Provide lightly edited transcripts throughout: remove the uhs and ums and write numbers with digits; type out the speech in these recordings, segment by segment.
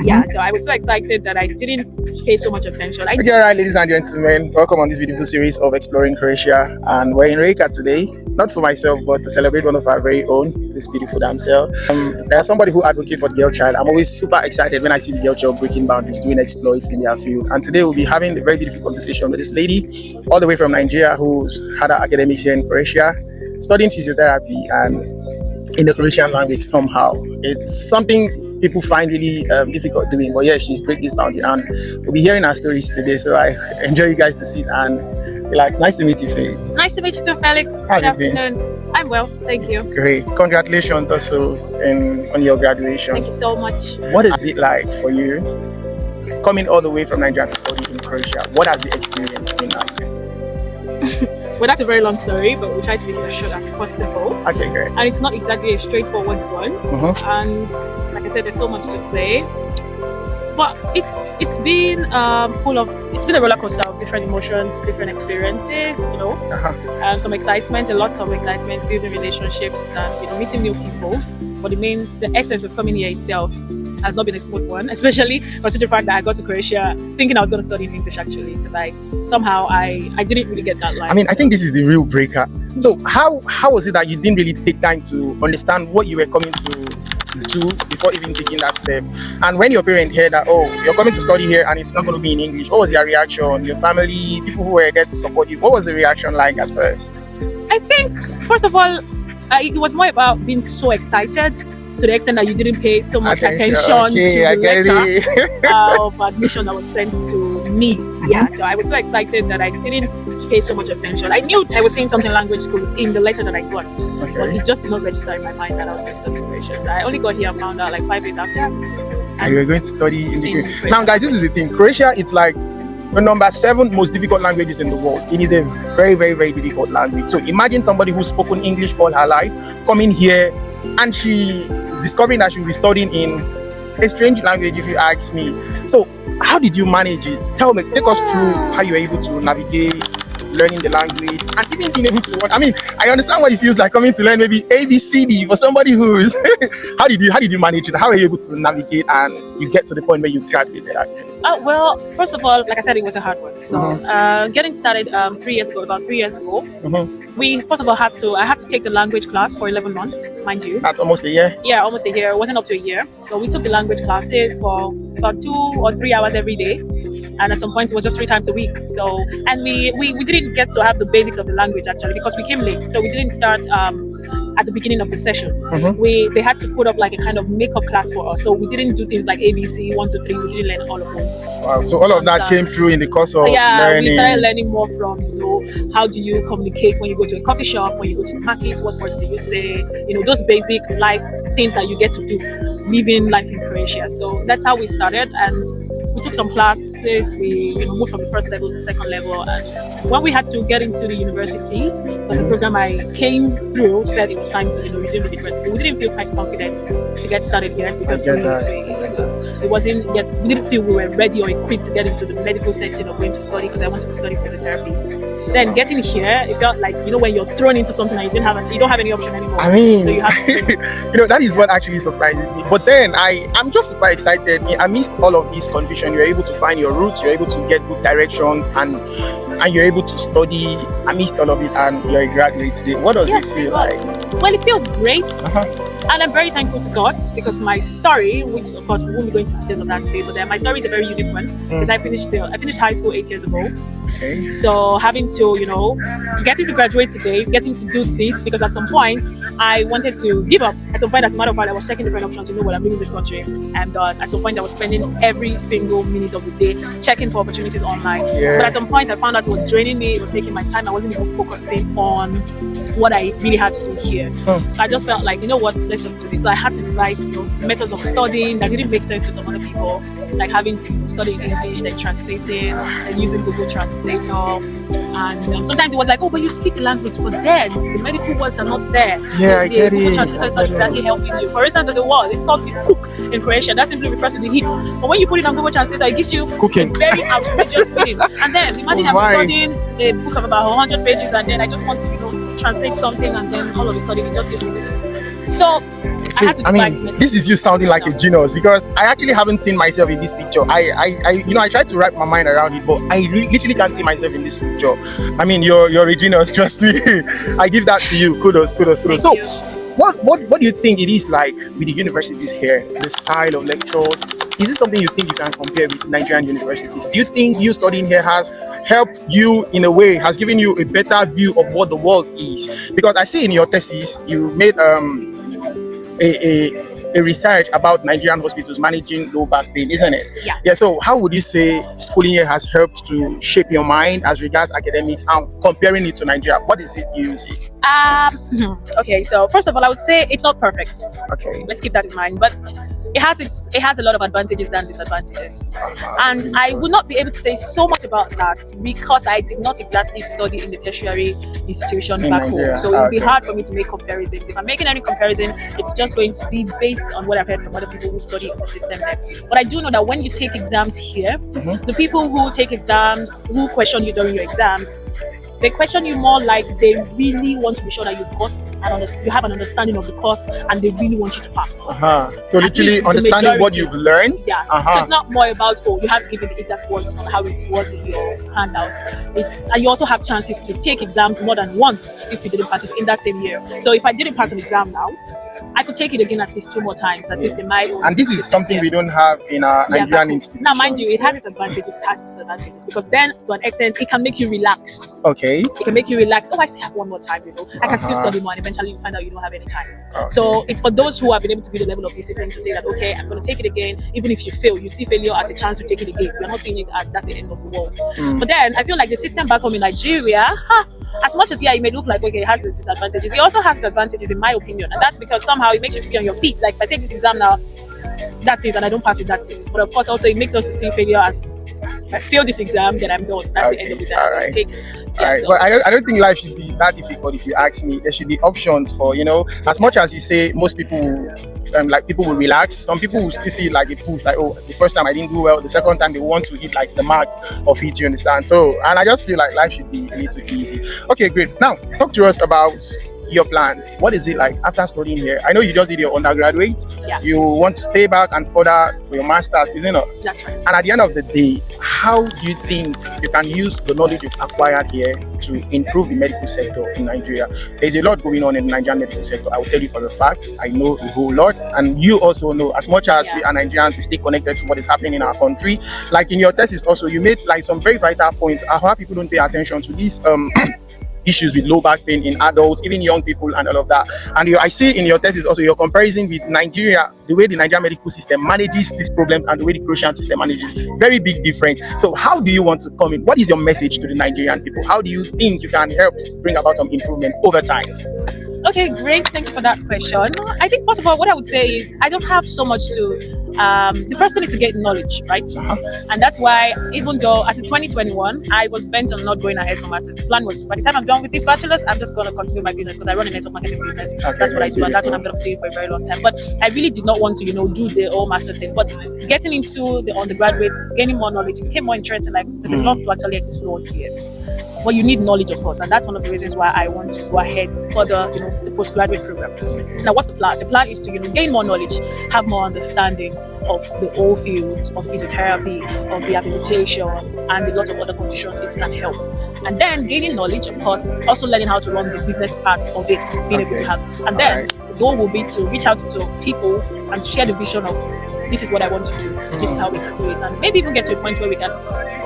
Yeah, so I was so excited that I didn't pay so much attention. Okay, all right, ladies and gentlemen, welcome on this beautiful series of Exploring Croatia. And we're in Rijeka today, not for myself, but to celebrate one of our very own, this beautiful damsel. There's somebody who advocates for the girl child. I'm always super excited when I see the girl child breaking boundaries, doing exploits in their field. And today we'll be having a very beautiful conversation with this lady, all the way from Nigeria, who's had her academics here in Croatia, studying physiotherapy and in the Croatian language somehow. It's something people find really difficult doing, but yeah, she's break this boundary, and we'll be hearing her stories today. So I enjoy you guys to sit and relax. Nice to meet you, Faye. Nice to meet you too, Felix. How Good have you been? afternoon. I'm well, thank you. Great. Congratulations also on your graduation. Thank you so much. What is it like for you coming all the way from Nigeria to study in Croatia? What has the experience been like? Well, that's a very long story, but we'll try to make it as short as possible. Okay, great. And it's not exactly a straightforward one. And like I said, there's so much to say. But it's been it's been a roller coaster of different emotions, different experiences, you know. Some excitement, a lot of excitement, building relationships and meeting new people. But the essence of coming here itself has not been a smooth one, especially considering the fact that I got to Croatia thinking I was going to study in English actually, because I didn't really get that line. I mean, I think this is the real breaker. So how was it that you didn't really take time to understand what you were coming to do before even taking that step? And when your parents heard that, oh, you're coming to study here and it's not going to be in English, what was your reaction? Your family, people who were there to support you, what was the reaction like at first? I think, first of all, it was more about being so excited to the extent that you didn't pay so much attention to the letter of admission that was sent to me. Yeah, so I was so excited that I didn't pay so much attention. I knew I was saying something language school in the letter that I got, but it just did not register in my mind that I was going to study Croatian. So I only got here and found out like 5 days after. And you were going to study in the Now, guys, this is the thing. Croatia, it's like the number 7 most difficult languages in the world. It is a very, very, very difficult language. So imagine somebody who's spoken English all her life coming here and she is discovering that she'll be studying in a strange language, if you ask me. So how did you manage it? Tell me, take us through how you were able to navigate learning the language and even being able to, I mean, I understand what it feels like coming to learn maybe ABCD for somebody who's how did you manage it? How were you able to navigate and you get to the point where you graduated actually? Well, first of all, like I said, it was a hard work. So getting started about 3 years ago, we first of all I had to take the language class for 11 months, mind you. That's almost a year? Yeah, almost a year. It wasn't up to a year. So we took the language classes for about 2 or 3 hours every day. And at some point it was just 3 times a week. So, and we didn't get to have the basics of the language actually because we came late. So we didn't start at the beginning of the session. They had to put up like a kind of makeup class for us. So we didn't do things like ABC, 1, 2, 3. We didn't learn all of those. Wow. So all of that came through in the course of learning. We started learning more from, how do you communicate when you go to a coffee shop, when you go to the market, what words do you say? Those basic life things that you get to do, living life in Croatia. So that's how we started, and we took some classes. We moved from the first level to the second level, and when we had to get into the university, because the program I came through said it was time to resume the university. We didn't feel quite confident to get started here because it wasn't yet. We didn't feel we were ready or equipped to get into the medical setting of going to study, because I wanted to study physiotherapy. Then getting here, it felt like when you're thrown into something and you don't have any option anymore. I mean, so you have to that is what actually surprises me. But then I'm just super excited. Amidst all of this confusion, you're able to find your roots, you're able to get good directions, and you're able to study amidst all of it, and you're a graduate today. What does it feel like? Well, it feels great. And I'm very thankful to God, because my story, which of course we won't be going into details of that today, but my story is a very unique one, because I finished high school 8 years ago. Okay. So having to, getting to graduate today, getting to do this, because at some point I wanted to give up. At some point, as a matter of fact, I was checking different options. I'm leaving this country, and at some point I was spending every single minute of the day checking for opportunities online. Yeah. But at some point I found out it was draining me. It was taking my time. I wasn't even focusing on what I really had to do here. So I just felt like, let's just do this. So I had to devise, methods of studying that didn't make sense to some other people, like having to study in English, then translating, and using Google Translator. And sometimes it was like, oh, but you speak the language, but then the medical words are not there. Yeah, I get Google it. Translator is not exactly helping you. For instance, there's a word, it's called cook in Croatian. That simply refers to the heat. But when you put it on Google Translator, it gives you cooking. A very outrageous meaning. And then imagine I'm studying a book of about 100 pages, and then I just want to, translate something, and then all of a sudden it just gives me this. So I had to devise this is you sounding like a genius, because I actually haven't seen myself in this picture. I tried to wrap my mind around it, but I literally can't see myself in this picture. I mean, you're a genius, trust me. I give that to you. Kudos. So, what do you think it is like with the universities here? The style of lectures. Is it something you think you can compare with Nigerian universities? Do you think you studying here has helped you in a way, has given you a better view of what the world is? Because I see in your thesis you made a research about Nigerian hospitals managing low back pain, isn't it? Yeah. So how would you say schooling here has helped to shape your mind as regards academics and comparing it to Nigeria? What is it you see? Okay, so first of all, I would say it's not perfect. Okay. Let's keep that in mind. But it has a lot of advantages than disadvantages. And I would not be able to say so much about that because I did not exactly study in the tertiary institution In back Nigeria. home. So it would be hard for me to make comparisons. If I'm making any comparison, it's just going to be based on what I've heard from other people who study in the system there. But I do know that when you take exams here, the people who take exams, who question you during your exams, they question you more like they really want to be sure that you have an understanding of the course and they really want you to pass. So literally understanding what you've learned. Yeah. So it's not more about, you have to give me the exact words on how it was in your handout. And you also have chances to take exams more than once if you didn't pass it in that same year. So if I didn't pass an exam now, I could take it again at least 2 more times, at least in my own. And this is something we don't have in our Nigerian institutions. Now, mind you, it has its advantages, it has disadvantages, because then to an extent it can make you relax. Okay. It can make you relax. I still have 1 more time, I can still study more, and eventually you find out you don't have any time. Okay. So it's for those who have been able to build a level of discipline to say that, okay, I'm going to take it again. Even if you fail, you see failure as a chance to take it again. You're not seeing it as that's the end of the world. But then I feel like the system back home in Nigeria, as much as it may look like it has its disadvantages, it also has advantages in my opinion, and that's because somehow it makes you to be on your feet. Like if I take this exam now, that's it, and I don't pass it, that's it. But of course also it makes us to see failure as, if I fail this exam, then I'm done. That's the end of the day. All right. So. But I don't think life should be that difficult. If you ask me, there should be options for, as much as you say most people people will relax, some people will still see it like a push, like, oh, the first time I didn't do well, the second time they want to hit like the marks of it, you understand? So, and I just feel like life should be a little easy. Okay, great. Now talk to us about your plans. What is it like after studying here? I know you just did your undergraduate. Yeah. You want to stay back and further for your master's, isn't it? That's right. And at the end of the day, how do you think you can use the knowledge you've acquired here to improve the medical sector in Nigeria? There's a lot going on in the Nigerian medical sector. I will tell you for the facts. I know a whole lot, and you also know. As much as we are Nigerians, we stay connected to what is happening in our country. Like in your thesis also, you made like some very vital points. How people don't pay attention to these issues with low back pain in adults, even young people, and all of that. And I see in your thesis also your comparison with Nigeria, the way the Nigerian medical system manages this problem and the way the Croatian system manages, very big difference. So how do you want to come in? What is your message to the Nigerian people? How do you think you can help bring about some improvement over time? Okay, great. Thank you for that question. I think first of all, what I would say is I don't have so much to. The first thing is to get knowledge, right? And that's why, even though as in 2021, I was bent on not going ahead for masters. The plan was, by the time I'm done with this bachelor's, I'm just going to continue my business because I run a network marketing business. That's what I do, and that's what I'm going to do for a very long time. But I really did not want to, do the whole master's thing. But getting into the undergraduates, gaining more knowledge, it became more interesting. Like there's a lot to actually explore here. Well, you need knowledge, of course, and that's one of the reasons why I want to go ahead for the postgraduate program. Now, what's the plan? The plan is to gain more knowledge, have more understanding of the whole field of physiotherapy, of rehabilitation, and a lot of other conditions it can help. And then gaining knowledge, of course, also learning how to run the business part of it, being able to have. And then the goal will be to reach out to people and share the vision of this is what I want to do, this is how we can do it, and maybe even get to a point where we can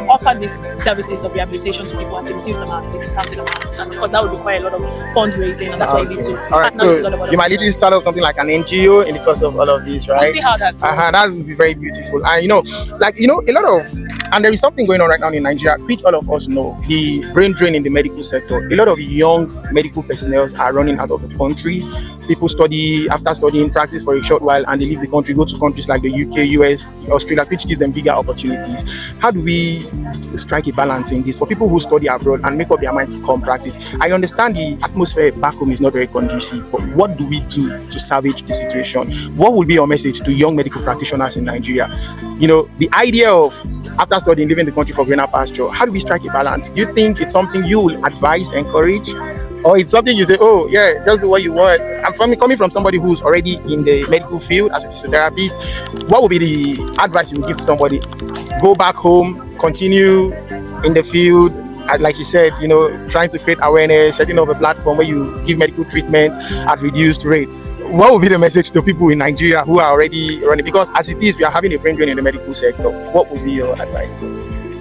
offer these services of rehabilitation to people at a reduced amount, a discounted amount, and because that would require a lot of fundraising, and that's why you need to partner with a lot of other you might literally start off something like an NGO in the course of all of this, right? We'll see how that goes. That would be very beautiful. And a lot of, and there is something going on right now in Nigeria, which all of us know, the brain drain in the medical sector. A lot of young medical personnel are running out of the country. People study, after studying, practice for a short while, and they leave the country, go to countries like the UK, US, Australia, which gives them bigger opportunities. How do we strike a balance in this for people who study abroad and make up their mind to come practice? I understand the atmosphere back home is not very conducive, but what do we do to salvage the situation? What would be your message to young medical practitioners in Nigeria? The idea of after studying, leaving the country for greener pasture, how do we strike a balance? Do you think it's something you will advise, encourage? or it's something you say, oh yeah, just do what you want. Coming from somebody who's already in the medical field as a physiotherapist, what would be the advice you would give to somebody? Go back home, continue in the field, like you said, trying to create awareness, setting up a platform where you give medical treatment at reduced rate. What would be the message to people in Nigeria who are already running? Because as it is, we are having a brain drain in the medical sector. What would be your advice for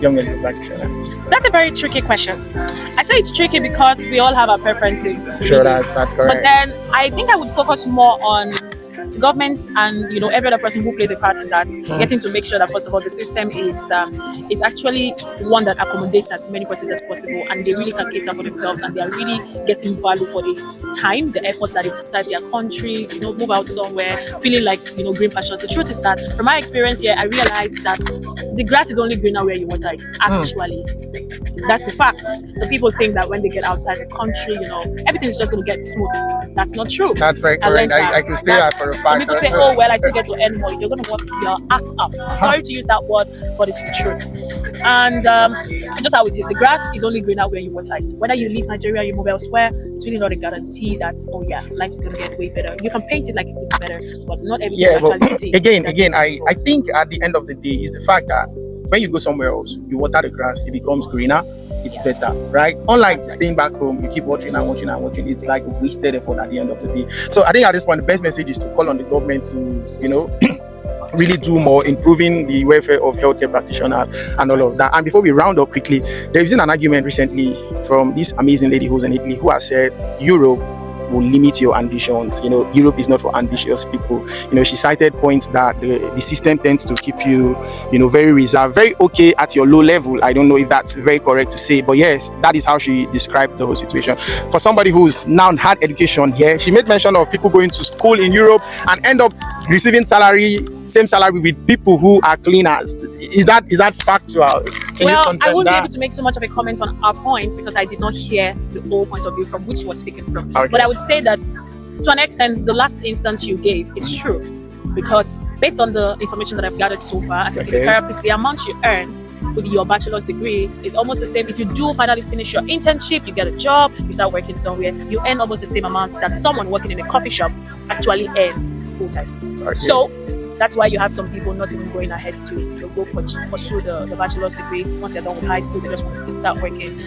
young medical practitioners? That's a very tricky question. I say it's tricky because we all have our preferences. Sure, that's correct. But then I think I would focus more on government and every other person who plays a part in that, getting to make sure that first of all the system is actually one that accommodates as many persons as possible, and they really can cater for themselves, and they are really getting value for the time, the efforts that they put inside their country, move out somewhere feeling like green pastures. The truth is that from my experience here, I realized that the grass is only greener where you water it. Actually, that's the fact. So people think that when they get outside the country, everything's just going to get smooth. That's not true. That's very correct. I can say that for a fact. Some people say, oh, well, I still get to earn more. You're going to work your ass off. Sorry to use that word, but it's the truth. And just how it is. The grass is only greener where you water it. Whether you leave Nigeria, you move elsewhere, it's really not a guarantee that, oh yeah, life is going to get way better. You can paint it like it looks better, but not everything actually. Again, I think at the end of the day is the fact that when you go somewhere else, you water the grass, it becomes greener, it's better, right? Unlike staying back home, you keep watching and watching and watching, it's like a wasted effort at the end of the day. So I think at this point, the best message is to call on the government to, really do more improving the welfare of healthcare practitioners and all of that. And before we round up quickly, there is an argument recently from this amazing lady who's in Italy who has said Europe will limit your ambitions. Europe is not for ambitious people. She cited points that the system tends to keep you, very reserved, very okay at your low level. I don't know if that's very correct to say, but yes, that is how she described the whole situation. For somebody who's now had education here, she made mention of people going to school in Europe and end up receiving same salary with people who are cleaners. Is that factual? Well, I won't be able to make so much of a comment on our point because I did not hear the whole point of view from which she was speaking from. Okay. But I would say that to an extent, the last instance you gave is true, because based on the information that I've gathered so far, as a physiotherapist, the amount you earn with your bachelor's degree is almost the same. If you do finally finish your internship, you get a job, you start working somewhere, you earn almost the same amount that someone working in a coffee shop actually earns full time. Okay. So that's why you have some people not even going ahead to go pursue the bachelor's degree. Once they're done with high school, they just want to start working,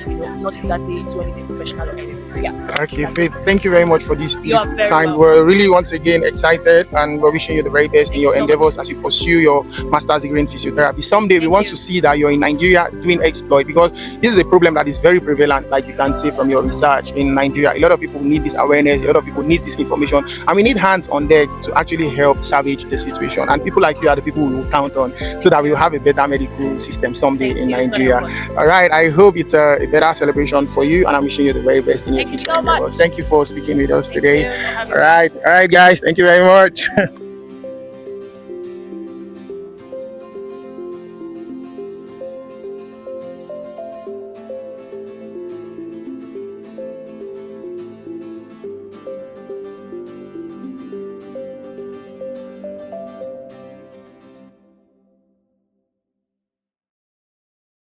not exactly into anything professional or anything. So yeah. Okay, Faith, thank you very much for this time. Welcome. We're really once again excited, and we're wishing you the very best in your endeavors as you pursue your master's degree in physiotherapy. Someday we want to see that you're in Nigeria doing exploit, because this is a problem that is very prevalent, like you can see from your research in Nigeria. A lot of people need this awareness, a lot of people need this information, and we need hands on deck to actually help salvage the situation. And people like you are the people we will count on, so that we will have a better medical system someday in Nigeria. All right, I hope it's a better celebration for you, and I'm wishing you the very best in your future. Thank you for speaking with us today. All right, guys, thank you very much.